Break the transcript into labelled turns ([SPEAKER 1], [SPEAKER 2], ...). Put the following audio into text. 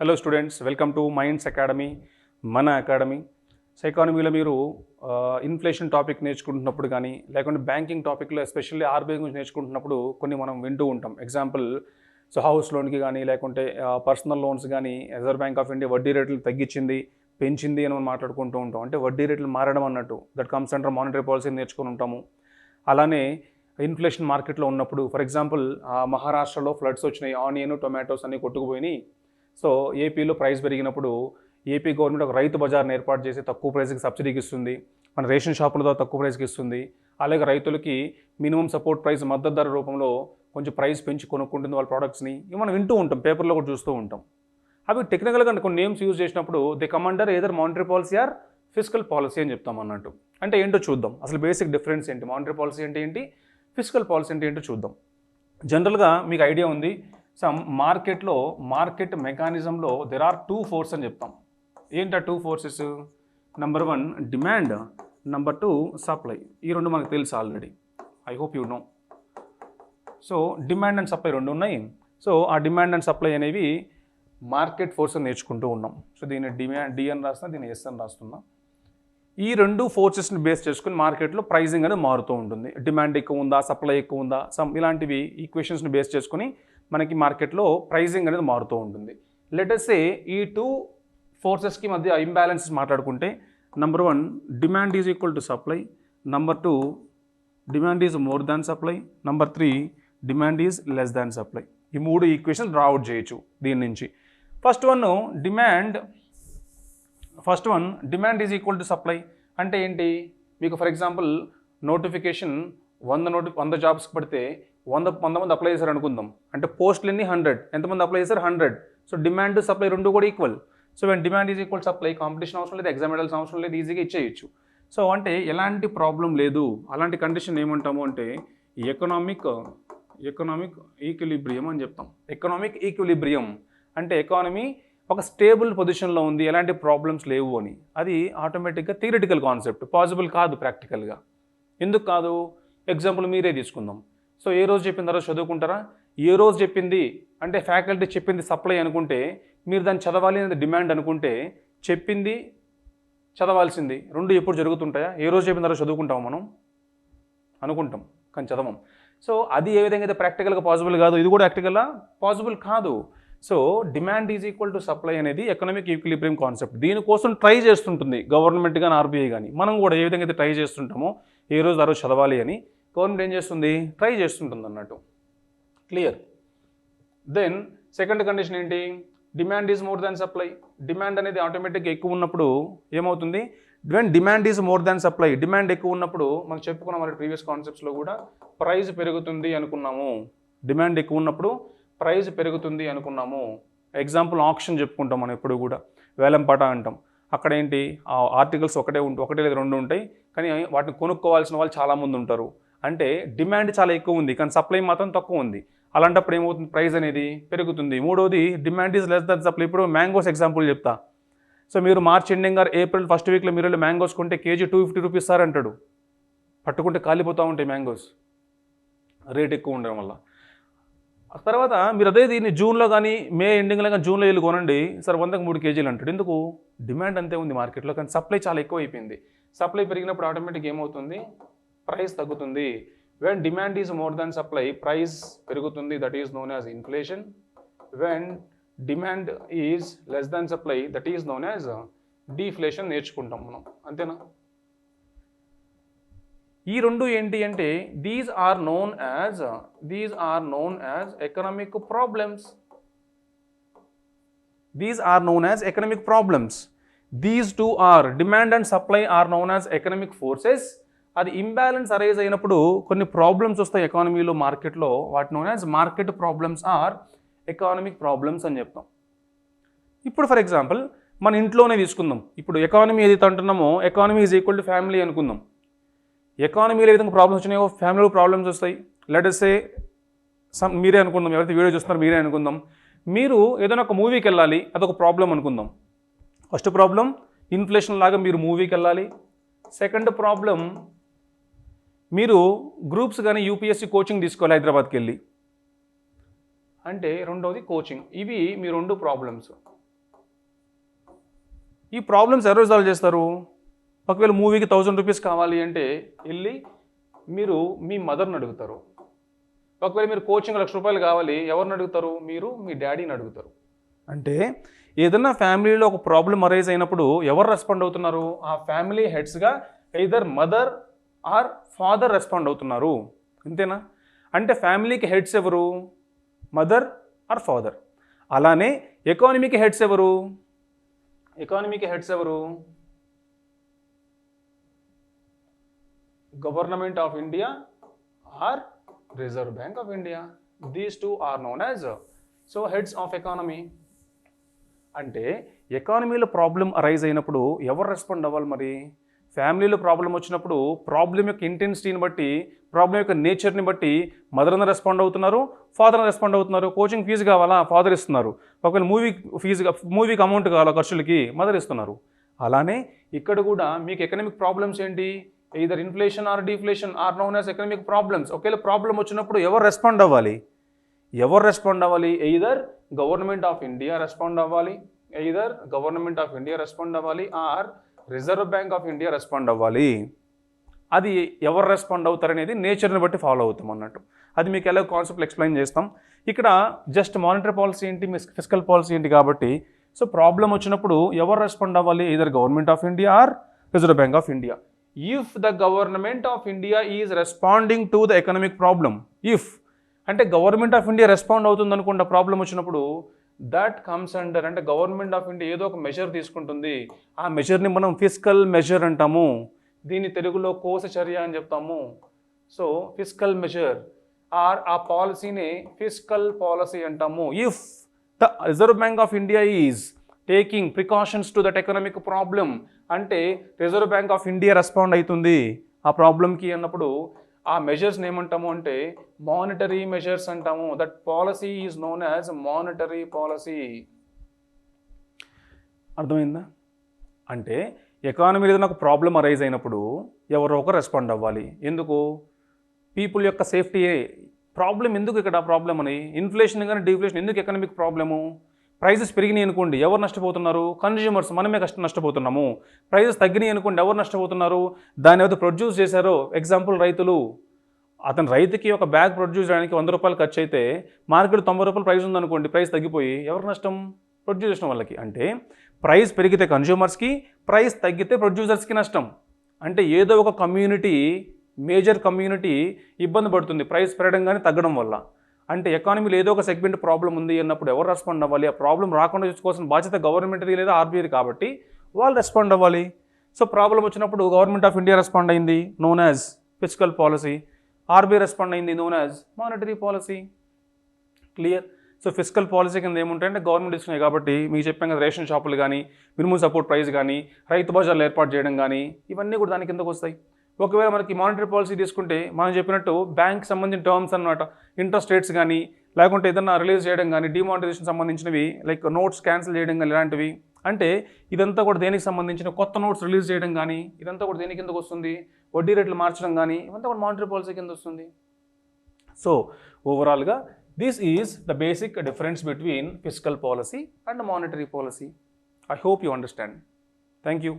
[SPEAKER 1] Hello students, welcome to minds academy, మన academy. So ఎకానమీలో మీరు ఇన్ఫ్లేషన్ టాపిక్ నేర్చుకుంటున్నప్పుడు కానీ, లేకుంటే బ్యాంకింగ్ టాపిక్లో ఎస్పెషల్లీ ఆర్బీఐ గురించి నేర్చుకుంటున్నప్పుడు కొన్ని మనం వింటూ ఉంటాం. ఎగ్జాంపుల్, సో హౌస్ లోన్కి కానీ, లేకుంటే పర్సనల్ లోన్స్ కానీ రిజర్వ్ బ్యాంక్ ఆఫ్ ఇండియా వడ్డీ రేట్లు తగ్గించింది, పెంచింది అని మనం మాట్లాడుకుంటూ ఉంటాం. అంటే వడ్డీ రేట్లు మారడం అన్నట్టు, that comes under monetary policy నేర్చుకుని ఉంటాము. అలానే ఇన్ఫ్లేషన్ మార్కెట్లో ఉన్నప్పుడు, ఫర్ ఎగ్జాంపుల్ మహారాష్ట్రలో ఫ్లడ్స్ వచ్చినాయి, ఆనియన్, టొమాటోస్ అన్నీ కొట్టుకుపోయినాయి. సో ఏపీలో ప్రైస్ పెరిగినప్పుడు ఏపీ గవర్నమెంట్ ఒక రైతు బజార్ని ఏర్పాటు చేసి తక్కువ ప్రైస్కి సబ్సిడీకి ఇస్తుంది, మన రేషన్ షాపుల ద్వారా తక్కువ ప్రైస్కి ఇస్తుంది. అలాగే రైతులకి మినిమం సపోర్ట్ ప్రైస్ మద్దతు ధర రూపంలో కొంచెం ప్రైస్ పెంచి కొనుక్కుంటుంది వాళ్ళ ప్రోడక్ట్స్ని. ఇవి మనం వింటూ ఉంటాం, పేపర్లో కూడా చూస్తూ ఉంటాం. అవి టెక్నికల్గా కొన్ని నేమ్స్ యూజ్ చేసినప్పుడు the commander either monetary policy or fiscal policy అని చెప్తాం అన్నట్టు. అంటే ఏంటో చూద్దాం, అసలు బేసిక్ డిఫరెన్స్ ఏంటి, మానిటరీ పాలసీ అంటే ఏంటి, ఫిస్కల్ పాలసీ అంటే ఏంటో చూద్దాం. జనరల్గా మీకు ఐడియా ఉంది, మార్కెట్లో మార్కెట్ మెకానిజంలో దెర్ ఆర్ టూ ఫోర్స్ అని చెప్తాం. ఏంటి ఆ two forces? Number 1 demand, number 2 supply. ఈ రెండు మనకు తెలుసు already, I hope you know. So demand and supply రెండు ఉన్నాయి. సో ఆ డిమాండ్ అండ్ సప్లై అనేవి మార్కెట్ ఫోర్స్ అని నేర్చుకుంటూ ఉన్నాం. సో దీన్ని డిమాండ్ డి అని రాస్తున్నా, దీన్ని ఎస్ అని రాస్తున్నా. ఈ రెండు ఫోర్సెస్ని బేస్ చేసుకుని మార్కెట్లో ప్రైజింగ్ అనేది మారుతూ ఉంటుంది. డిమాండ్ ఎక్కువ ఉందా, సప్లై ఎక్కువ ఉందా, ఇలాంటివి ఈక్వేషన్స్ని బేస్ చేసుకుని మనకి మార్కెట్లో ప్రైజింగ్ అనేది మారుతూ ఉంటుంది. లెట్ అస్ సే ఈ టూ ఫోర్సెస్కి మధ్య ఇంబ్యాలెన్సెస్ మాట్లాడుకుంటే, number 1 demand is equal to supply, number 2 demand is more than supply, number 3 demand is less than supply. ఈ మూడు ఈక్వేషన్స్ డ్రా అవుట్ చేయొచ్చు దీని నుంచి. First one demand is equal to supply అంటే ఏంటి? మీకు ఫర్ ఎగ్జాంపుల్ నోటిఫికేషన్ 100 జాబ్స్కి పడితే 100 మంది అప్లై చేశారు అనుకుందాం. అంటే పోస్టులు ఎన్ని 100, ఎంతమంది అప్లై చేశారు 100. సో డిమాండ్ సప్లై రెండు కూడా equal. So when demand is equal supply, competition అవసరం లేదు, ఎగ్జామ్ మెడల్స్ అవసరం లేదు, ఈజీగా ఇచ్చేయచ్చు. సో అంటే ఎలాంటి ప్రాబ్లం లేదు. అలాంటి కండిషన్ ఏమంటాము అంటే ఎకనామిక్ ఈక్విలిబ్రియం అని చెప్తాం. ఎకనామిక్ ఈక్విలిబ్రియం అంటే ఎకానమీ ఒక స్టేబుల్ పొజిషన్లో ఉంది, ఎలాంటి ప్రాబ్లమ్స్ లేవు అని. అది ఆటోమేటిక్గా థియరిటికల్ కాన్సెప్ట్, పాసిబుల్ కాదు ప్రాక్టికల్గా. ఎందుకు కాదు? ఎగ్జాంపుల్ మీరే తీసుకుందాం. సో ఏ రోజు చెప్పిన తర్వాత చదువుకుంటారా? ఏ రోజు చెప్పింది అంటే ఫ్యాకల్టీ చెప్పింది సప్లై అనుకుంటే మీరు దాన్ని చదవాలి అనేది డిమాండ్ అనుకుంటే, చెప్పింది చదవాల్సింది రెండు ఎప్పుడు జరుగుతుంటాయా? ఏ రోజు చెప్పిన తర్వాత చదువుకుంటాం మనం అనుకుంటాం, కానీ చదవం. సో అది ఏ విధంగా అయితే ప్రాక్టికల్గా పాసిబుల్ కాదు, ఇది కూడా ప్రాక్టికల్గా పాసిబుల్ కాదు. So demand is equal to supply అనేది ఎకనామిక్ ఈక్విలిబ్రియం కాన్సెప్ట్. దీనికోసం ట్రై చేస్తుంటుంది గవర్నమెంట్ కానీ ఆర్బీఐ కానీ. మనం కూడా ఏ విధంగా అయితే ట్రై చేస్తుంటామో ఏ రోజు ఆ రోజు చదవాలి అని గవర్నమెంట్ ఏం చేస్తుంది? ట్రై చేస్తుంటుంది అన్నట్టు. క్లియర్? దెన్ సెకండ్ కండిషన్ ఏంటి? Demand is more than supply. Demand అనేది ఆటోమేటిక్గా ఎక్కువ ఉన్నప్పుడు ఏమవుతుంది? When demand is more than supply, demand ఎక్కువ ఉన్నప్పుడు మనం చెప్పుకున్నాం మన ప్రీవియస్ కాన్సెప్ట్స్లో కూడా, ప్రైస్ పెరుగుతుంది అనుకున్నాము. డిమాండ్ ఎక్కువ ఉన్నప్పుడు ప్రైస్ పెరుగుతుంది అనుకున్నాము. ఎగ్జాంపుల్ ఆప్షన్ చెప్పుకుంటాం మనం ఎప్పుడు కూడా, వేలంపాట అంటాం. అక్కడ ఏంటి, ఆ ఆర్టికల్స్ ఒకటే లేదా రెండు ఉంటాయి, కానీ వాటిని కొనుక్కోవాల్సిన వాళ్ళు చాలామంది ఉంటారు. అంటే డిమాండ్ చాలా ఎక్కువ ఉంది, కానీ సప్లై మాత్రం తక్కువ ఉంది. అలాంటప్పుడు ఏమవుతుంది? ప్రైస్ అనేది పెరుగుతుంది. మూడోది demand is less Dhan supply. ఇప్పుడు మ్యాంగోస్ ఎగ్జాంపుల్ చెప్తా. సో మీరు March ending or April first వీక్లో మీరు మ్యాంగోస్ కొంటే కేజీ 250 రూపీస్ సార్ అంటాడు. పట్టుకుంటే కాలిపోతూ ఉంటాయి మ్యాంగోస్, రేట్ ఎక్కువ ఉండడం వల్ల. తర్వాత మీరు అదే దీన్ని జూన్లో కానీ మే ఎండింగ్లో కానీ జూన్లో వెళ్ళి కొనండి సార్, 100కి 3 కేజీలు అంటాడు. ఎందుకు? డిమాండ్ అంతే ఉంది మార్కెట్లో, కానీ సప్లై చాలా ఎక్కువ అయిపోయింది. సప్లై పెరిగినప్పుడు ఆటోమేటిక్ ఏమవుతుంది? ప్రైస్ తగ్గుతుంది. When demand is more than supply, price పెరుగుతుంది, that is known as inflation. When demand is less than supply, that is known as deflation. నేర్చుకుంటాం మనం, అంతేనా? ఈ రెండు ఏంటి అంటే these are known as economic problems. These two are, demand and supply are known as economic forces. అది imbalance arise అయినప్పుడు కొన్ని ప్రాబ్లమ్స్ వస్తాయి ఎకానమీలో, మార్కెట్లో. వాటి known as market problems or economic problems అని చెప్తాం. ఇప్పుడు ఫర్ ఎగ్జాంపుల్ మన ఇంట్లోనే తీసుకుందాం. ఇప్పుడు ఎకానమీ ఏదైతే అంటున్నామో, economy is equal to family అనుకుందాం. ఎకానమీలో ఏ విధంగా ప్రాబ్లమ్స్ వచ్చినాయో ఫ్యామిలీలో ప్రాబ్లమ్స్ వస్తాయి. లెట్ అస్ సే మీరే అనుకుందాం, ఎవరైతే వీడియో చూస్తున్నారో మీరే అనుకుందాం. మీరు ఏదైనా ఒక మూవీకి వెళ్ళాలి, అదొక ప్రాబ్లం అనుకుందాం. ఫస్ట్ ప్రాబ్లం ఇన్ఫ్లేషన్ లాగా మీరు మూవీకి వెళ్ళాలి. సెకండ్ ప్రాబ్లం మీరు గ్రూప్స్ కానీ యూపీఎస్సీ కోచింగ్ తీసుకోవాలి హైదరాబాద్కి వెళ్ళి. అంటే రెండవది కోచింగ్. ఇవి మీ రెండు ప్రాబ్లమ్స్. ఈ ప్రాబ్లమ్స్ ఎవరు రిజాల్వ్ చేస్తారు? ఒకవేళ మూవీకి 1000 రూపీస్ కావాలి అంటే వెళ్ళి మీరు మీ మదర్ని అడుగుతారు. ఒకవేళ మీరు కోచింగ్ 1,00,000 రూపాయలు కావాలి, ఎవరిని అడుగుతారు? మీరు మీ డాడీని అడుగుతారు. అంటే ఏదైనా ఫ్యామిలీలో ఒక ప్రాబ్లం అరైజ్ అయినప్పుడు ఎవరు రెస్పాండ్ అవుతున్నారు? ఆ ఫ్యామిలీ హెడ్స్గా either mother or father respond అవుతున్నారు. అంతేనా? అంటే ఫ్యామిలీకి హెడ్స్ ఎవరు? Mother or father. అలానే ఎకానమీకి హెడ్స్ ఎవరు? ఎకానమీకి హెడ్స్ ఎవరు? Government of India or Reserve Bank of India. These two are known as heads of economy. అంటే ఎకానమీలో ప్రాబ్లం అరైజ్ అయినప్పుడు ఎవరు రెస్పాండ్ అవ్వాలి? మరి ఫ్యామిలీలో ప్రాబ్లం వచ్చినప్పుడు ప్రాబ్లం యొక్క ఇంటెన్సిటీని బట్టి, ప్రాబ్లం యొక్క నేచర్ని బట్టి మదర్ని రెస్పాండ్ అవుతున్నారు, ఫాదర్ని రెస్పాండ్ అవుతున్నారు. కోచింగ్ ఫీజు కావాలా? ఫాదర్ ఇస్తున్నారు. ఒకవేళ మూవీకి అమౌంట్ కావాలా ఖర్చులకి? మదర్ ఇస్తున్నారు. అలానే ఇక్కడ కూడా మీకు ఎకనామిక్ ప్రాబ్లమ్స్ ఏంటి? either inflation or deflation are known as economic problems. ఒకవేళ ప్రాబ్లం వచ్చినప్పుడు ఎవరు రెస్పాండ్ అవ్వాలి? Either government of India respond అవ్వాలి, or Reserve Bank of India respond అవ్వాలి. అది ఎవరు రెస్పాండ్ అవుతారనేది నేచర్ని బట్టి ఫాలో అవుతాం అన్నట్టు. అది మీకు ఎలా కాన్సెప్ట్లు ఎక్స్ప్లెయిన్ చేస్తాం. ఇక్కడ జస్ట్ మానిటరీ పాలసీ ఏంటి, ఫిస్కల్ పాలసీ ఏంటి కాబట్టి ప్రాబ్లం వచ్చినప్పుడు ఎవరు రెస్పాండ్ అవ్వాలి? either government of India or Reserve Bank of India. If the government of India is responding to the economic problem, if అంటే గవర్నమెంట్ ఆఫ్ ఇండియా రెస్పాండ్ అవుతుంది అనుకుంటా problem వచ్చినప్పుడు, దట్ కమ్స్ అండర్, అంటే government of India ఏదో ఒక measure తీసుకుంటుంది. ఆ మెజర్ని మనం ఫిస్కల్ మెజర్ అంటాము. దీన్ని తెలుగులో కోశ చర్య అని చెప్తాము. సో ఫిస్కల్ మెజర్ ఆర్ ఆ పాలసీని ఫిస్కల్ పాలసీ అంటాము. If the Reserve Bank of India is taking precautions to that economic problem, అంటే Reserve Bank of India respond అవుతుంది ఆ ప్రాబ్లంకి అన్నప్పుడు ఆ మెజర్స్ని ఏమంటాము అంటే మానిటరీ మెజర్స్ అంటాము. That policy is known as monetary policy. అర్థమైందా? అంటే ఎకానమీలో ఏదైనా ఒక ప్రాబ్లం అరైజ్ అయినప్పుడు ఎవరో ఒకరు రెస్పాండ్ అవ్వాలి. ఎందుకు? పీపుల్ యొక్క సేఫ్టీయే ప్రాబ్లం. ఎందుకు ఇక్కడ ప్రాబ్లం అని? ఇన్ఫ్లేషన్ కానీ డిఫ్లేషన్ ఎందుకు ఎకనామిక్ ప్రాబ్లము? ప్రైజెస్ పెరిగినాయి అనుకోండి, ఎవరు నష్టపోతున్నారు? కన్జ్యూమర్స్, మనమే నష్టపోతున్నాము. ప్రైజెస్ తగ్గినాయి అనుకోండి, ఎవరు నష్టపోతున్నారు? దాన్ని ఏదో ప్రొడ్యూస్ చేశారో, ఎగ్జాంపుల్ రైతులు, రైతుకి ఒక బ్యాగ్ ప్రొడ్యూస్ చేయడానికి 100 రూపాయలు ఖర్చు అయితే మార్కెట్ 90 రూపాయలు ప్రైస్ ఉందనుకోండి, ప్రైస్ తగ్గిపోయి ఎవరు నష్టం? ప్రొడ్యూస్ చేసిన వాళ్ళకి. అంటే ప్రైస్ పెరిగితే కన్జ్యూమర్స్కి, ప్రైస్ తగ్గితే ప్రొడ్యూసర్స్కి నష్టం. అంటే ఏదో ఒక కమ్యూనిటీ, మేజర్ కమ్యూనిటీ ఇబ్బంది పడుతుంది ప్రైస్ పెరగడం కానీ తగ్గడం వల్ల. అంటే ఎకానమీలో ఏదో ఒక సెగ్మెంట్ ప్రాబ్లం ఉంది అన్నప్పుడు ఎవరు రెస్పాండ్ అవ్వాలి? ఆ ప్రాబ్లం రాకుండా చూసుకోవాల్సిన బాధ్యత గవర్నమెంట్ది లేదా ఆర్బీఐది కాబట్టి వాళ్ళు రెస్పాండ్ అవ్వాలి. ప్రాబ్లం వచ్చినప్పుడు గవర్నమెంట్ ఆఫ్ ఇండియా రెస్పాండ్ అయింది, known as fiscal policy. RBI respond అయింది, known as monetary policy. Clear? Fiscal policy కింద ఏముంటాయంటే గవర్నమెంట్ ఇస్తున్నాయి కాబట్టి మీకు చెప్పాం కదా, రేషన్ షాపులు కానీ, మినిమం సపోర్ట్ ప్రైస్ కానీ, రైతు బజార్లు ఏర్పాటు చేయడం కానీ, ఇవన్నీ కూడా దాని కిందకు వస్తాయి. ఒకవేళ మనకి మానిటరీ పాలసీ తీసుకుంటే మనం చెప్పినట్టు బ్యాంక్ సంబంధించిన టర్మ్స్ అన్నమాట, ఇంట్రెస్ట్ రేట్స్ కానీ, లేకుంటే ఏదన్నా రిలీజ్ చేయడం కానీ, డిమానిటైజేషన్ సంబంధించినవి లైక్ నోట్స్ క్యాన్సిల్ చేయడం కానీ, ఇలాంటివి. అంటే ఇదంతా కూడా దేనికి సంబంధించిన కొత్త నోట్స్ రిలీజ్ చేయడం కానీ, ఇదంతా కూడా దేని కిందకు వస్తుంది? వడ్డీ రేట్లు మార్చడం కానీ, ఇవంతా కూడా మానిటరీ పాలసీ కింద వస్తుంది. ఓవరాల్గా this is the basic difference between fiscal policy and monetary policy. I hope you understand. Thank you.